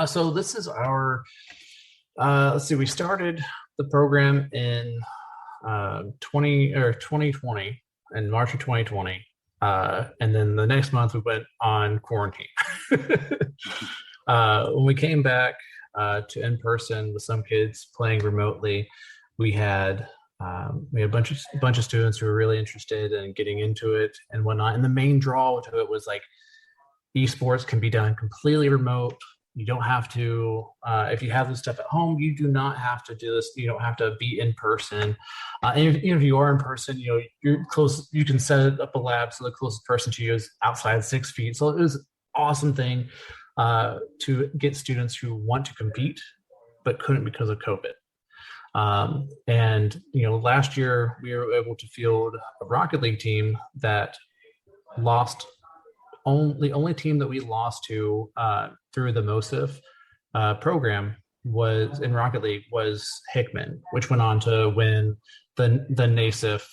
So this is our, let's see, we started the program in 2020, in March of 2020. And then the next month we went on quarantine. When we came back to in person with some kids playing remotely, we had a bunch of students who were really interested in getting into it and whatnot. And the main draw to it was like esports can be done completely remote. You don't have to, if you have this stuff at home, you do not have to do this. You don't have to be in person. And if you are in person, you're close. You can set up a lab so the closest person to you is outside 6 feet. So it was an awesome thing to get students who want to compete but couldn't because of COVID. And last year we were able to field a Rocket League team that lost the only team that we lost to through the MOSIF program was in Rocket League was Hickman, which went on to win the NASIF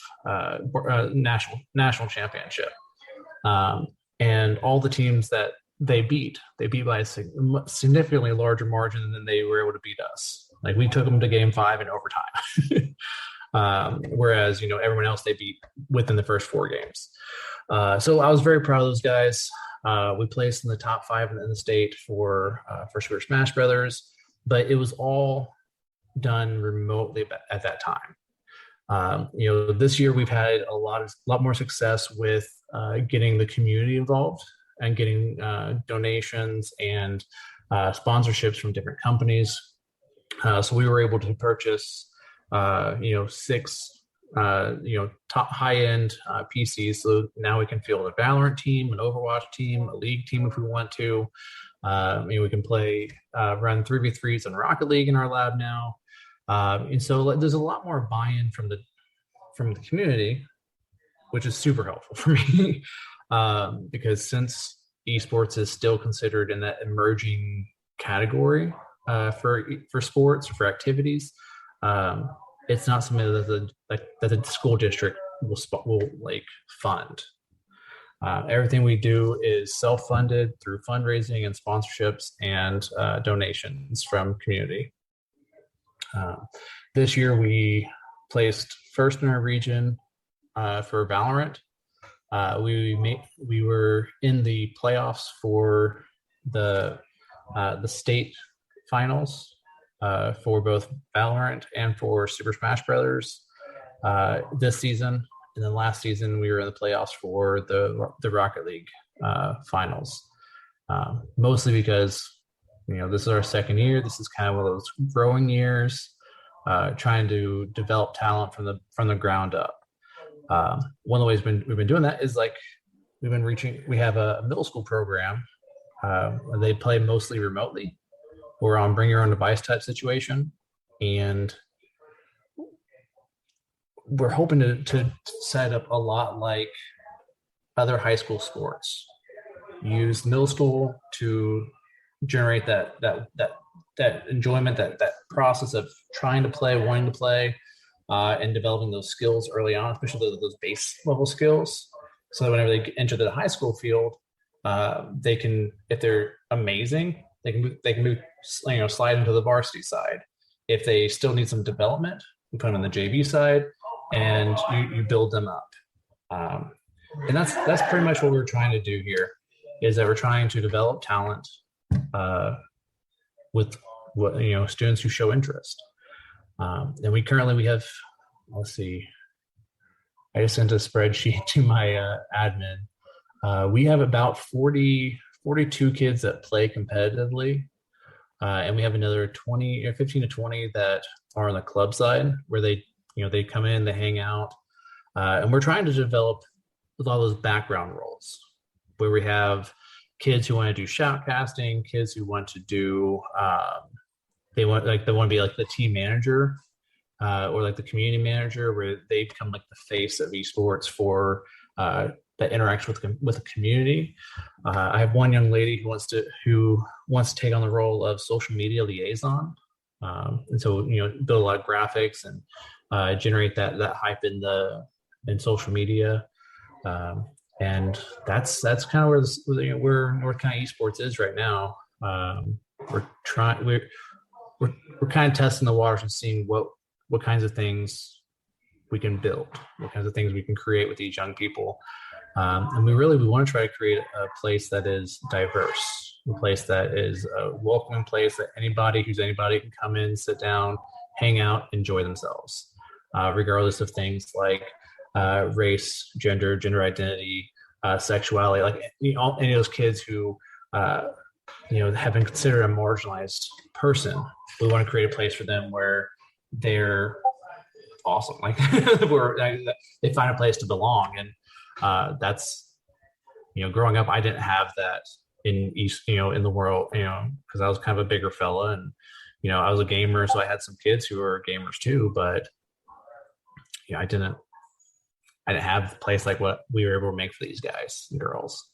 national championship. And all the teams that they beat by a significantly larger margin than they were able to beat us. Like we took them to game 5 in overtime. Whereas, everyone else they beat within the first 4 games. So I was very proud of those guys. We placed in the top 5 in the state for Super Smash Brothers, but it was all done remotely at that time. This year we've had a lot more success with getting the community involved and getting donations and sponsorships from different companies. So we were able to purchase, 6 top high-end PCs. So now we can field a Valorant team, an Overwatch team, a League team if we want to. We can play, run 3v3s in Rocket League in our lab now. And so there's a lot more buy-in from the community, which is super helpful for me. Because since esports is still considered in that emerging category for sports or for activities, it's not something that the school district will fund. Everything we do is self-funded through fundraising and sponsorships and donations from community. This year we placed first in our region for Valorant. We were in the playoffs for the state finals for both Valorant and for Super Smash Brothers this season, and then last season we were in the playoffs for the Rocket League finals. Mostly because this is our second year. This is kind of one of those growing years, trying to develop talent from the ground up. One of the ways we've been doing that is we have a middle school program. They play mostly remotely. We're on bring your own device type situation. And we're hoping to set up a lot like other high school sports. Use middle school to generate that enjoyment, that process of trying to play, wanting to play, and developing those skills early on, especially those base level skills. So that whenever they enter the high school field, they can, if they're amazing, they can move, slide into the varsity side. If they still need some development, you put them on the JV side, and you build them up. And that's pretty much what we're trying to do here. Is that we're trying to develop talent with students who show interest. And we have, let's see, I just sent a spreadsheet to my admin. We have about 42 kids that play competitively. And we have another 15 to 20 that are on the club side where they come in, they hang out. And we're trying to develop with all those background roles where we have kids who want to do shoutcasting, kids who want to do, they want to be like the team manager or like the community manager, where they become like the face of esports for that interacts with the community. I have one young lady who wants to take on the role of social media liaison, and so build a lot of graphics and generate that hype in social media. And that's kind of where North County Esports is right now. we're trying we're kind of testing the waters and seeing what kinds of things we can build, what kinds of things we can create with these young people. And we want to try to create a place that is diverse, a place that is a welcoming place that anybody can come in, sit down, hang out, enjoy themselves, regardless of things like race, gender identity, sexuality. Like any of those kids who have been considered a marginalized person, we want to create a place for them where they're awesome, like where they find a place to belong. And that's, growing up, I didn't have that in in the world, because I was kind of a bigger fella, and I was a gamer, so I had some kids who were gamers too, but I didn't have a place like what we were able to make for these guys and girls.